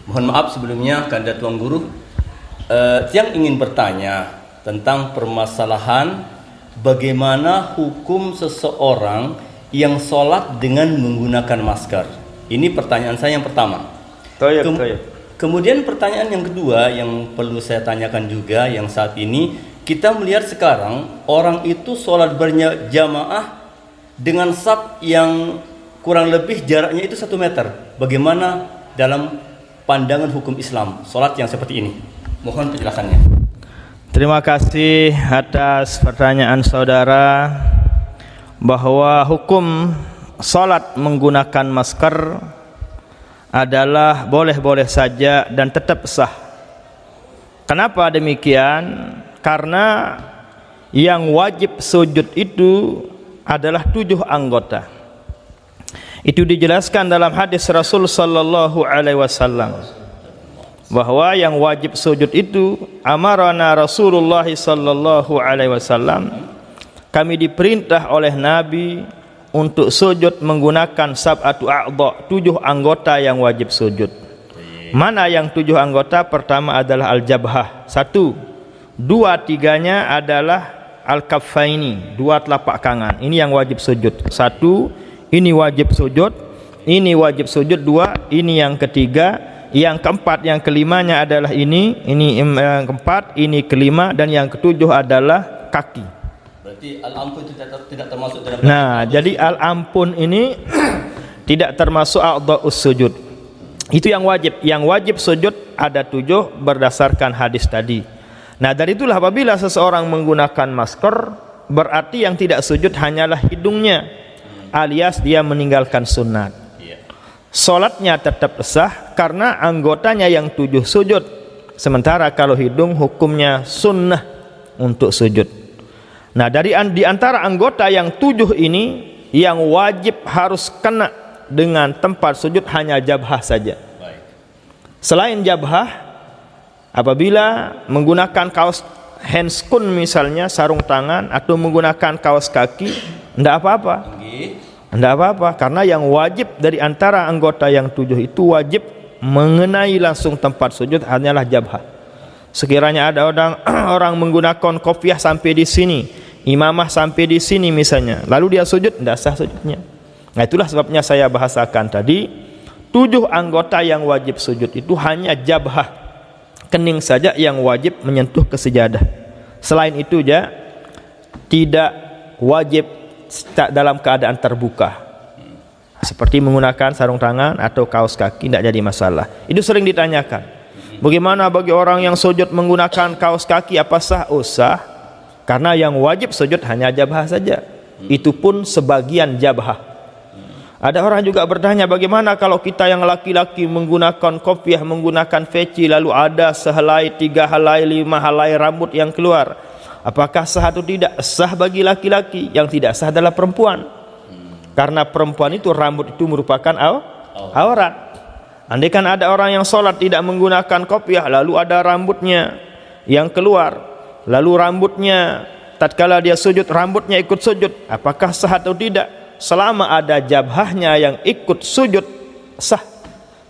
Mohon maaf sebelumnya kepada Tuan Guru, yang ingin bertanya tentang permasalahan bagaimana hukum seseorang yang sholat dengan menggunakan masker. Ini pertanyaan saya yang pertama. Kemudian pertanyaan yang kedua yang perlu saya tanyakan juga, yang saat ini kita melihat sekarang orang itu sholat berjamaah dengan saf yang kurang lebih jaraknya itu 1 meter. Bagaimana dalam pandangan hukum Islam sholat yang seperti ini? Mohon penjelasannya. Terima kasih atas pertanyaan saudara, bahwa hukum sholat menggunakan masker adalah boleh-boleh saja dan tetap sah. Kenapa demikian? Karena yang wajib sujud itu adalah 7 anggota. Itu dijelaskan dalam hadis Rasul sallallahu alaihi wasallam, bahwa yang wajib sujud itu amarana Rasulullah sallallahu alaihi wasallam, kami diperintah oleh Nabi untuk sujud menggunakan sab'atu a'dha, 7 anggota yang wajib sujud. Mana yang 7 anggota? Pertama adalah al-jabhah, 1. 2, 3-nya adalah al-kaffaini, 2 telapak tangan. Ini yang wajib sujud. 1, ini wajib sujud. Ini wajib sujud. 2, ini yang ketiga. Yang keempat, yang kelimanya adalah ini yang keempat, ini kelima, dan yang ketujuh adalah kaki. Berarti al-ampun itu tidak termasuk dalam. Nah, jadi al-ampun ini tidak termasuk a'dha'us sujud. Itu yang wajib. Yang wajib sujud ada 7 berdasarkan hadis tadi. Nah, dari itulah apabila seseorang menggunakan masker, berarti yang tidak sujud hanyalah hidungnya, alias dia meninggalkan sunat. Salatnya tetap sah karena anggotanya yang 7 sujud. Sementara kalau hidung hukumnya sunnah untuk sujud. Nah, di antara anggota yang 7 ini, yang wajib harus kena dengan tempat sujud hanya jabhah saja. Selain jabhah, apabila menggunakan kaos handskun misalnya, sarung tangan, atau menggunakan kaos kaki, tidak apa-apa. Tidak apa-apa, karena yang wajib dari antara anggota yang 7 itu wajib mengenai langsung tempat sujud hanyalah jabhah. Sekiranya ada orang menggunakan kopiah sampai di sini, imamah sampai di sini misalnya, lalu dia sujud, tidak sah sujudnya. Nah, itulah sebabnya saya bahasakan tadi, 7 anggota yang wajib sujud itu hanya jabhah, kening saja yang wajib menyentuh ke sejadah. Selain itu ya tidak wajib dalam keadaan terbuka, seperti menggunakan sarung tangan atau kaos kaki, tidak jadi masalah. Itu sering ditanyakan, bagaimana bagi orang yang sujud menggunakan kaos kaki, apa sah? Oh, sah, karena yang wajib sujud hanya jabhah saja, itu pun sebagian jabhah. Ada orang juga bertanya, bagaimana kalau kita yang laki-laki menggunakan kopiah, menggunakan peci, lalu ada sehelai, 3 helai, 5 helai rambut yang keluar, apakah sah atau tidak? Sah bagi laki-laki, yang tidak sah adalah perempuan. Karena perempuan itu rambut itu merupakan aurat. Andaikan ada orang yang sholat tidak menggunakan kopiah, lalu ada rambutnya yang keluar, lalu rambutnya tatkala dia sujud, rambutnya ikut sujud, apakah sah atau tidak? Selama ada jabhahnya yang ikut sujud, sah.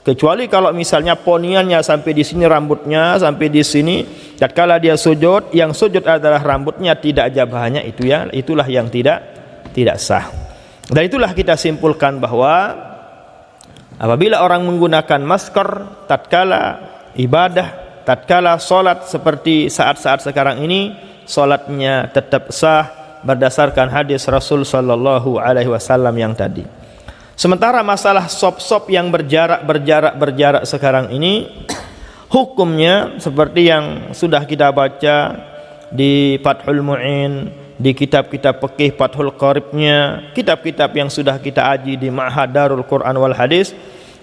Kecuali kalau misalnya poniannya sampai di sini, rambutnya sampai di sini, tatkala dia sujud, yang sujud adalah rambutnya, tidak jabhahnya, itulah yang tidak sah. Dan itulah kita simpulkan bahwa apabila orang menggunakan masker tatkala ibadah, tatkala salat seperti saat-saat sekarang ini, salatnya tetap sah berdasarkan hadis Rasul sallallahu alaihi wasallam yang tadi. Sementara masalah sop-sop yang berjarak sekarang ini, hukumnya seperti yang sudah kita baca di Fathul Mu'in, di kitab-kitab fikih Fathul Qaribnya, kitab-kitab yang sudah kita aji di Ma'had Darul Quran wal Hadis,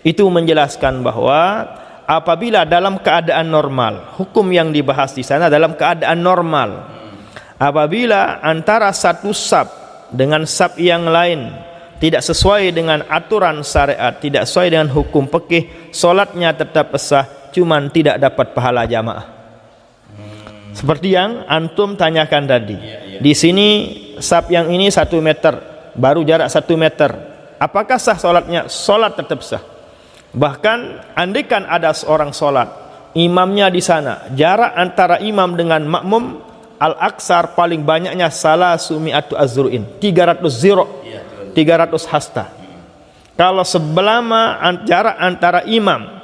itu menjelaskan bahwa apabila dalam keadaan normal, hukum yang dibahas di sana dalam keadaan normal, apabila antara satu sab dengan sab yang lain tidak sesuai dengan aturan syariat, tidak sesuai dengan hukum fikih, salatnya tetap sah, cuman tidak dapat pahala jamaah. Seperti yang antum tanyakan tadi. Di sini sab yang ini 1 meter, baru jarak 1 meter. Apakah sah salatnya? Salat tetap sah. Bahkan andaikan ada seorang sholat, imamnya di sana, jarak antara imam dengan makmum al-aksar paling banyaknya salasumi'atu azru'in, 300 ziro, 300 hasta. Kalau sebelama jarak antara imam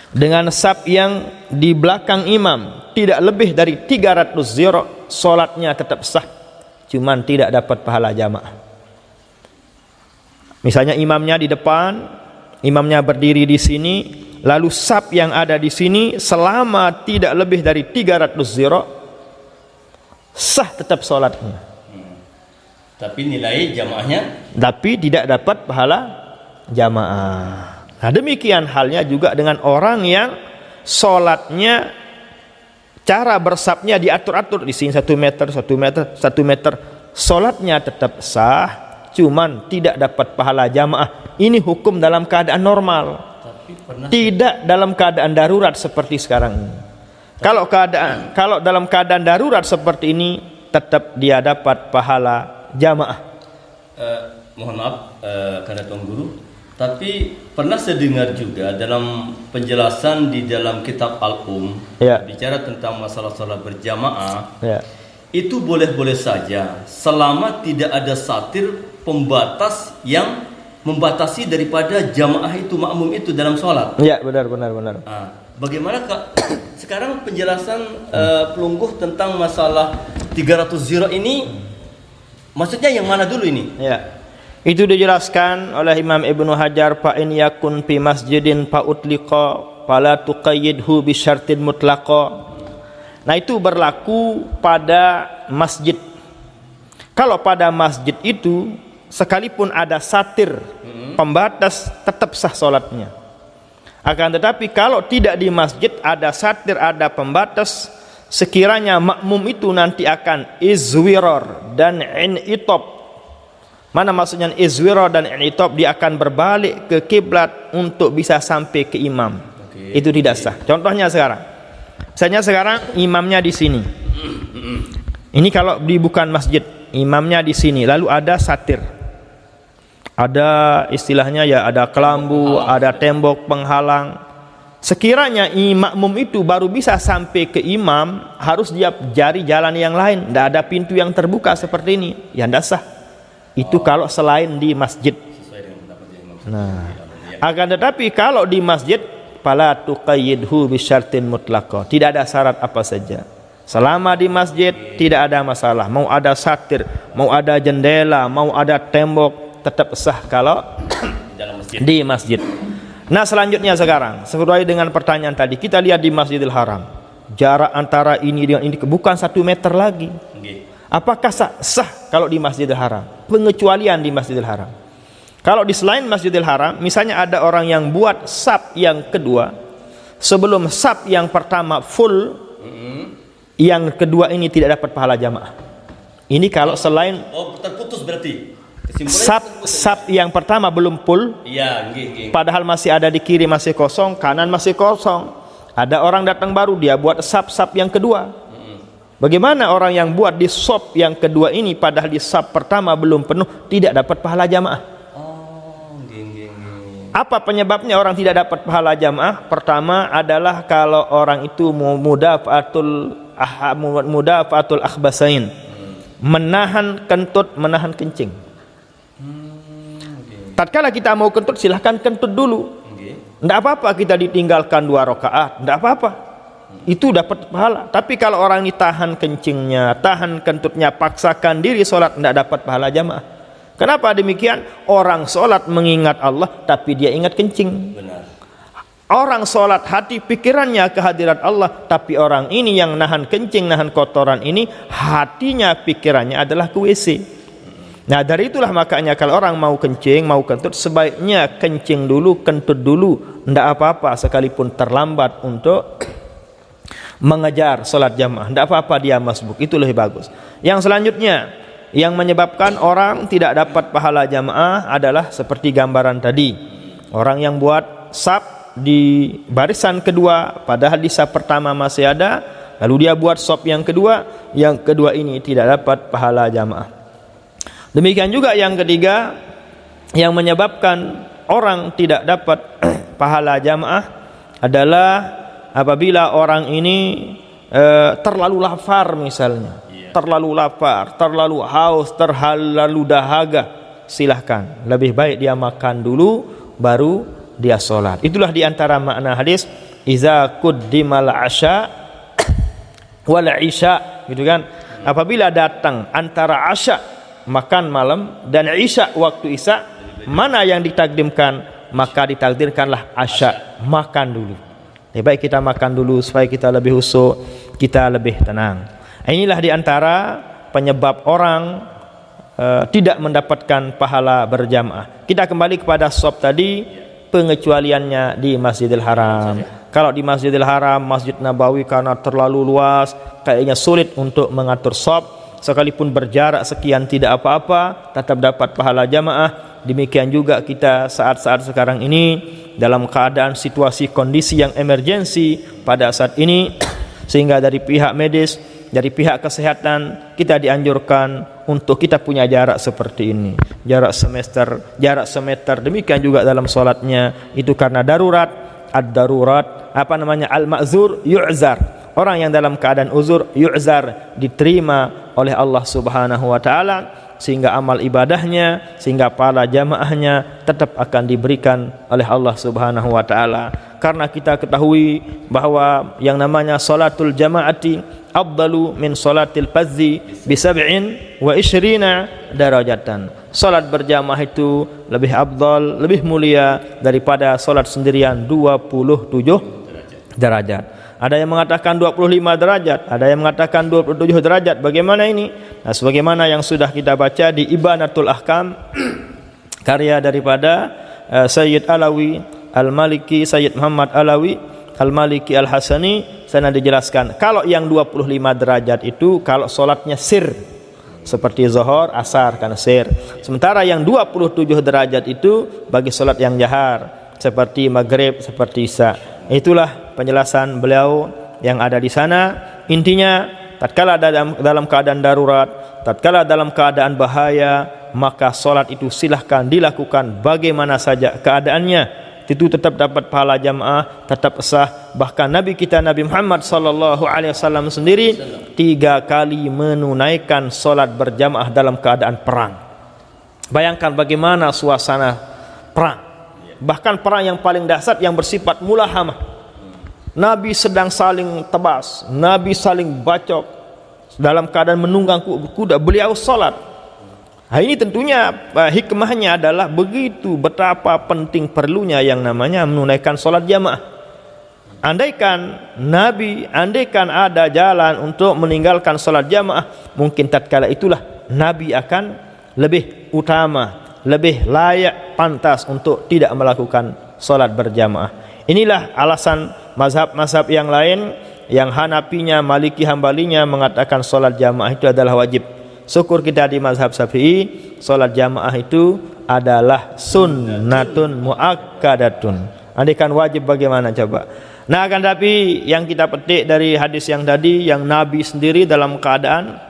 dengan saf yang di belakang imam tidak lebih dari 300 ziro, sholatnya tetap sah, cuman tidak dapat pahala jamaah. Misalnya imamnya di depan, imamnya berdiri di sini, lalu saf yang ada di sini selama tidak lebih dari 300 ziro, sah tetap sholatnya. Tapi nilai jamaahnya? Tapi tidak dapat pahala jamaah. Nah demikian halnya juga dengan orang yang sholatnya cara bersafnya diatur-atur, di sini 1 meter, 1 meter, 1 meter, sholatnya tetap sah, cuman tidak dapat pahala jamaah. Ini hukum dalam keadaan normal, tidak dalam keadaan darurat seperti sekarang ini. Kalau dalam keadaan darurat seperti ini, tetap dia dapat pahala jamaah. Mohon maaf karena Tuan Guru, tapi pernah saya dengar juga dalam penjelasan di dalam kitab Al-Um, bicara tentang masalah salat berjamaah, itu boleh-boleh saja selama tidak ada satir pembatas yang membatasi daripada jamaah itu, makmum itu dalam sholat. Ya, benar. Nah, bagaimana sekarang penjelasan pelungguh tentang masalah 300 ziro ini, maksudnya yang mana dulu ini? Ya, itu dijelaskan oleh Imam Ibnu Hajar, fa in yakun fi masjidin fa utliqa fala tuqayyidhu bi syartin mutlaqa. Nah, itu berlaku pada masjid. Kalau pada masjid itu sekalipun ada satir pembatas, tetap sah sholatnya. Akan tetapi kalau tidak di masjid ada satir, ada pembatas, sekiranya makmum itu nanti akan izwiror dan in'itob. Mana maksudnya izwiror dan in'itob? Dia akan berbalik ke kiblat untuk bisa sampai ke imam. Itu tidak sah. Contohnya sekarang, misalnya sekarang imamnya di sini. Ini kalau di bukan masjid, imamnya di sini, lalu ada satir, ada istilahnya ya, ada kelambu, ada tembok penghalang. Sekiranya makmum itu baru bisa sampai ke imam, harus dia cari jalan yang lain, tidak ada pintu yang terbuka seperti ini, ya tidak sah. Itu kalau selain di masjid. Nah, akan tetapi kalau di masjid, fala tuqayyidhu bisyartin mutlaqah, tidak ada syarat apa saja. Selama di masjid tidak ada masalah. Mau ada satir, mau ada jendela, mau ada tembok, tetap sah kalau di masjid. Nah, selanjutnya sekarang sesuai dengan pertanyaan tadi, kita lihat di Masjidil Haram, jarak antara ini dengan ini bukan 1 meter lagi. Apakah sah kalau di Masjidil Haram? Pengecualian di Masjidil Haram. Kalau di selain Masjidil Haram, misalnya ada orang yang buat saf yang kedua sebelum saf yang pertama full, yang kedua ini tidak dapat pahala jamaah. Ini kalau selain terputus berarti. Saf yang pertama belum full, padahal masih ada di kiri masih kosong, kanan masih kosong. Ada orang datang baru, dia buat saf yang kedua. Bagaimana orang yang buat di saf yang kedua ini, padahal di saf pertama belum penuh, tidak dapat pahala jamaah? Apa penyebabnya orang tidak dapat pahala jamaah? Pertama adalah kalau orang itu mudafa'atul akhbasain, menahan kentut, menahan kencing. Tatkala kita mau kentut, silahkan kentut dulu. Tidak apa-apa kita ditinggalkan 2 rakaat, tidak apa-apa. Itu dapat pahala. Tapi kalau orang ini tahan kencingnya, tahan kentutnya, paksakan diri sholat, tidak dapat pahala jamaah. Kenapa demikian? Orang sholat mengingat Allah, tapi dia ingat kencing. Benar. Orang sholat hati pikirannya kehadirat Allah, tapi orang ini yang nahan kencing, nahan kotoran ini, hatinya pikirannya adalah ke WC. Nah, dari itulah makanya kalau orang mau kencing, mau kentut, sebaiknya kencing dulu, kentut dulu, tidak apa-apa sekalipun terlambat untuk mengejar sholat jamaah, tidak apa-apa dia masbuk, itu lebih bagus. Yang selanjutnya yang menyebabkan orang tidak dapat pahala jamaah adalah seperti gambaran tadi, orang yang buat saf di barisan kedua, padahal di saf pertama masih ada, lalu dia buat saf yang kedua ini tidak dapat pahala jamaah. Demikian juga yang ketiga yang menyebabkan orang tidak dapat pahala jamaah adalah apabila orang ini terlalu lapar misalnya, terlalu lapar, terlalu haus, terlalu dahaga, silahkan, lebih baik dia makan dulu baru dia sholat. Itulah diantara makna hadis iza quddimal asya wal isya, gitu kan. Apabila datang antara asya makan malam dan isya waktu isya, mana yang ditakdimkan, maka ditakdirkanlah asya, makan dulu. Lebih baik kita makan dulu supaya kita lebih husuk, kita lebih tenang. Inilah diantara penyebab orang tidak mendapatkan pahala berjamaah. Kita kembali kepada shop tadi, pengecualiannya di Masjidil Haram. Kalau di Masjidil Haram, Masjid Nabawi karena terlalu luas, kayaknya sulit untuk mengatur shop. Sekalipun berjarak sekian tidak apa-apa, tetap dapat pahala jamaah. Demikian juga kita saat-saat sekarang ini dalam keadaan situasi kondisi yang emergensi pada saat ini, sehingga dari pihak medis, dari pihak kesehatan kita dianjurkan untuk kita punya jarak seperti ini, jarak semeter. Demikian juga dalam sholatnya, itu karena darurat. Ad-darurat al-ma'zur yu'zar. Orang yang dalam keadaan uzur yu'zar, diterima oleh Allah Subhanahu wa taala, sehingga amal ibadahnya, sehingga pahala jamaahnya tetap akan diberikan oleh Allah Subhanahu wa taala. Karena kita ketahui bahwa yang namanya salatul jamaati afdalu min salatil fazzi bi 27 darajatan. Salat berjamaah itu lebih afdal, lebih mulia daripada salat sendirian 27 derajat. Ada yang mengatakan 25 derajat, ada yang mengatakan 27 derajat. Bagaimana ini? Nah, sebagaimana yang sudah kita baca di Ibanatul Ahkam, karya daripada Sayyid Alawi Al-Maliki, Sayyid Muhammad Alawi Al-Maliki Al-Hasani, sana dijelaskan kalau yang 25 derajat itu kalau solatnya sir, seperti zuhur, asar karena sir. Sementara yang 27 derajat itu bagi solat yang jahar, seperti maghrib, seperti isya. Itulah penjelasan beliau yang ada di sana. Intinya, tatkala dalam keadaan darurat, tatkala dalam keadaan bahaya, maka solat itu silahkan dilakukan bagaimana saja keadaannya. Itu tetap dapat pahala jamaah, tetap sah. Bahkan Nabi kita Nabi Muhammad sallallahu alaihi wasallam sendiri 3 kali menunaikan solat berjamaah dalam keadaan perang. Bayangkan bagaimana suasana perang. Bahkan perang yang paling dahsyat yang bersifat mulahamah. Nabi sedang saling tebas, Nabi saling bacok dalam keadaan menunggang kuda, beliau salat. Nah, ini tentunya hikmahnya adalah begitu betapa penting perlunya yang namanya menunaikan salat jamaah. Andaikan ada jalan untuk meninggalkan salat jamaah, mungkin tatkala itulah Nabi akan lebih utama, lebih layak, pantas untuk tidak melakukan salat berjamaah. Inilah alasan mazhab-mazhab yang lain, yang Hanafinya, Maliki, Hambalinya mengatakan salat jamaah itu adalah wajib. Syukur kita di mazhab Syafi'i, salat jamaah itu adalah sunnatun muakkadatun. Andaikan wajib bagaimana coba? Nah, akan tapi yang kita petik dari hadis yang tadi, yang Nabi sendiri dalam keadaan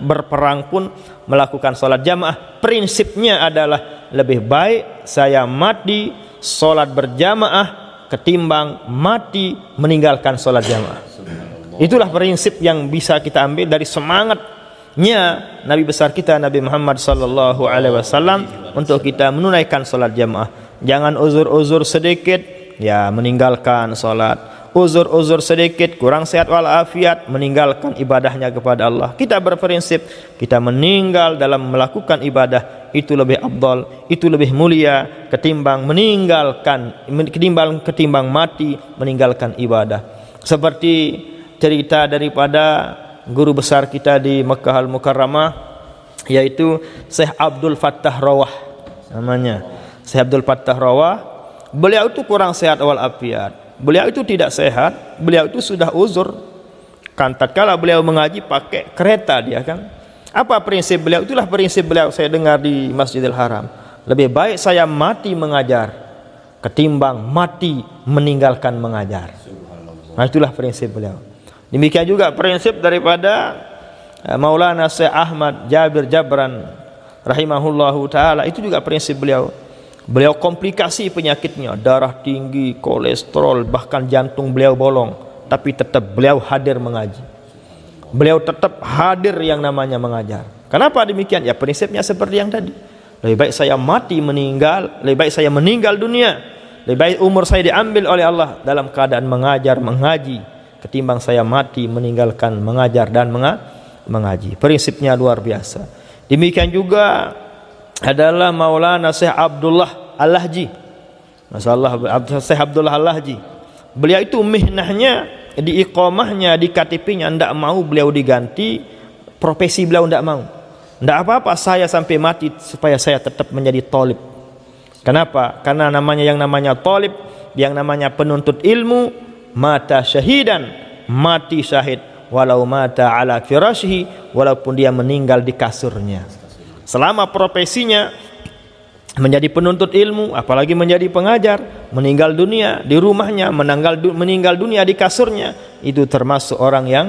berperang pun melakukan salat jamaah. Prinsipnya adalah lebih baik saya mati salat berjamaah ketimbang mati meninggalkan salat jamaah. Itulah prinsip yang bisa kita ambil dari semangatnya Nabi besar kita Nabi Muhammad sallallahu alaihi wasallam untuk kita menunaikan salat jamaah. Jangan uzur-uzur sedikit ya meninggalkan salat, uzur-uzur sedikit kurang sehat walafiat meninggalkan ibadahnya kepada Allah. Kita berprinsip kita meninggal dalam melakukan ibadah itu lebih afdal, itu lebih mulia ketimbang ketimbang mati meninggalkan ibadah. Seperti cerita daripada guru besar kita di Makkah Al-Mukarramah, yaitu Syekh Abdul Fattah Rawah namanya. Syekh Abdul Fattah Rawah, beliau itu kurang sehat walafiat, beliau itu tidak sehat, beliau itu sudah uzur kan. Tatkala beliau mengaji pakai kereta dia kan. Apa prinsip beliau? Itulah prinsip beliau saya dengar di Masjidil Haram. Lebih baik saya mati mengajar ketimbang mati meninggalkan mengajar. Nah, itulah prinsip beliau. Demikian juga prinsip daripada Maulana Syekh Ahmad Jabir Jabran rahimahullahu taala, itu juga prinsip beliau. Beliau komplikasi penyakitnya, darah tinggi, kolesterol, bahkan jantung beliau bolong, tapi tetap beliau hadir mengaji. Beliau tetap hadir yang namanya mengajar. Kenapa demikian? Ya prinsipnya seperti yang tadi. Lebih baik saya mati meninggal, lebih baik saya meninggal dunia, lebih baik umur saya diambil oleh Allah dalam keadaan mengajar, mengaji, ketimbang saya mati meninggalkan mengajar dan mengaji. Prinsipnya luar biasa. Demikian juga adalah Maulana Syekh Abdullah Al-Lahji. Masyaallah, Syekh Abdullah Al-Lahji. Beliau itu mihnahnya di iqamahnya, di KTP-nya tidak mau beliau diganti, profesi beliau tidak mau. Tidak apa-apa saya sampai mati supaya saya tetap menjadi thalib. Kenapa? Karena yang namanya thalib, yang namanya penuntut ilmu, mata syahidan, mati syahid, walau mata ala firashihi, walaupun dia meninggal di kasurnya. Selama profesinya menjadi penuntut ilmu, apalagi menjadi pengajar, meninggal dunia di rumahnya, meninggal dunia di kasurnya, itu termasuk orang yang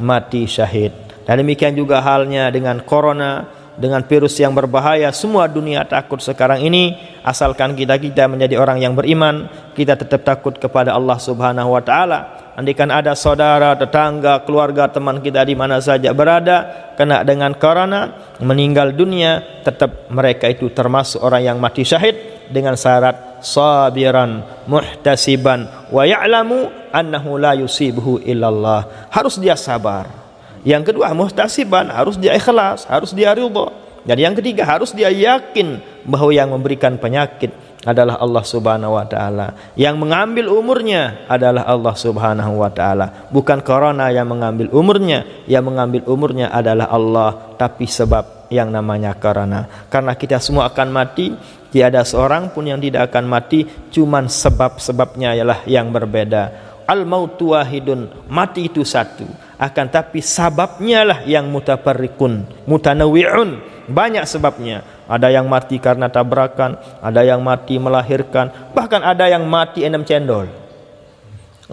mati syahid. Dan demikian juga halnya dengan corona, dengan virus yang berbahaya. Semua dunia takut sekarang ini. Asalkan kita menjadi orang yang beriman, kita tetap takut kepada Allah Subhanahu wa taala. Andaikan ada saudara, tetangga, keluarga, teman kita di mana saja berada kena dengan corona, meninggal dunia, tetap mereka itu termasuk orang yang mati syahid dengan syarat sabiran muhtasiban wa ya'lamu annahu la yusibuhu illallah. Harus dia sabar. Yang kedua, muhtasiban, harus dia ikhlas, harus dia ridha. Dan yang ketiga, harus dia yakin bahwa yang memberikan penyakit adalah Allah Subhanahu wa taala. Yang mengambil umurnya adalah Allah Subhanahu wa taala. Bukan corona yang mengambil umurnya, yang mengambil umurnya adalah Allah, tapi sebab yang namanya corona. Karena kita semua akan mati, tiada seorang pun yang tidak akan mati, cuman sebab-sebabnya ialah yang berbeda. Al-mautu wahidun, mati itu satu, akan tapi sababnya lah yang mutafarriqun, mutanawwi'un, banyak sebabnya. Ada yang mati karena tabrakan, ada yang mati melahirkan, bahkan ada yang mati enam cendol.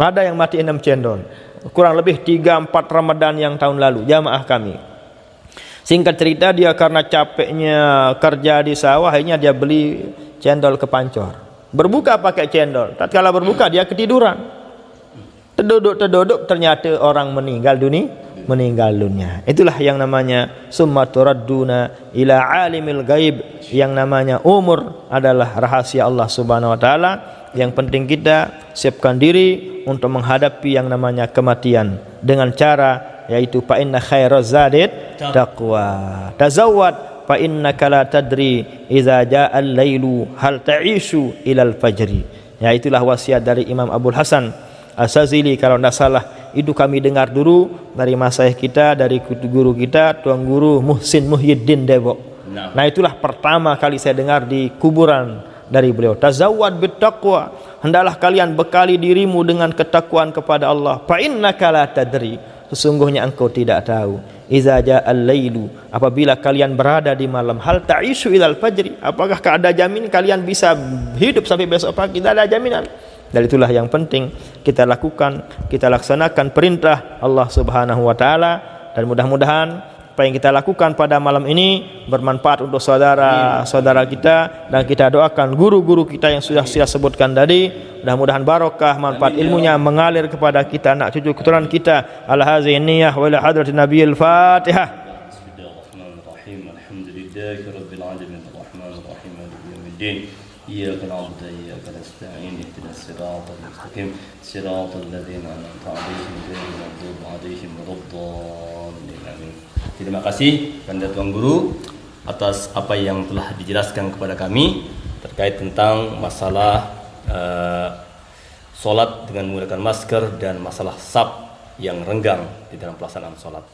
Ada yang mati enam cendol. Kurang lebih 3-4 Ramadan yang tahun lalu, jamaah kami. Singkat cerita, dia karena capeknya kerja di sawah, akhirnya dia beli cendol ke Pancor. Berbuka pakai cendol. Tatkala berbuka dia ketiduran. Terduduk ternyata orang meninggal dunia. Itulah yang namanya summa turadduna ila alimil gaib. Yang namanya umur adalah rahasia Allah Subhanahu wa taala. Yang penting kita siapkan diri untuk menghadapi yang namanya kematian dengan cara yaitu fa inna khairaz zadit taqwa. Tazawwad fa innaka la tadri idza jaa al-lailu hal ta'ishu ila al-fajri. Ya, itulah wasiat dari Imam Abdul Hasan As-Sazili kalau tidak salah. Itu kami dengar dulu dari masyayikh kita, dari guru kita, Tuan Guru Muhsin Muhyiddin Depok. Nah itulah pertama kali saya dengar di kuburan dari beliau. Tazawwad bittaqwa, hendaklah kalian bekali dirimu dengan ketakwaan kepada Allah. Fa innaka la tadri, sesungguhnya engkau tidak tahu. Iza ja'al lailu, apabila kalian berada di malam, hal ta'ishu ilal fajri, apakah ada jamin kalian bisa hidup sampai besok pagi? Tidak ada jaminan. Dan itulah yang penting kita lakukan, kita laksanakan perintah Allah Subhanahu wa taala, dan mudah-mudahan apa yang kita lakukan pada malam ini bermanfaat untuk saudara-saudara kita, dan kita doakan guru-guru kita yang sudah saya sebutkan tadi, mudah-mudahan barokah manfaat ilmunya mengalir kepada kita, anak cucu keturunan kita. Ala hadhihi niyyah wa ila hadratin nabiyil Fatihah. Bismillahirrahmanirrahim. Alhamdulillahirabbil alamin arrahmanir rahim maliki yaumiddin. إياك نعبد وإياك نستعين اهدنا الصراط المستقيم صراط الذين أنعمت عليهم غير المغضوب عليهم ولا الضالين آمين. Terima kasih kepada Tuan Guru atas apa yang telah dijelaskan kepada kami terkait tentang masalah solat dengan menggunakan masker dan masalah saf yang renggang di dalam pelaksanaan solat.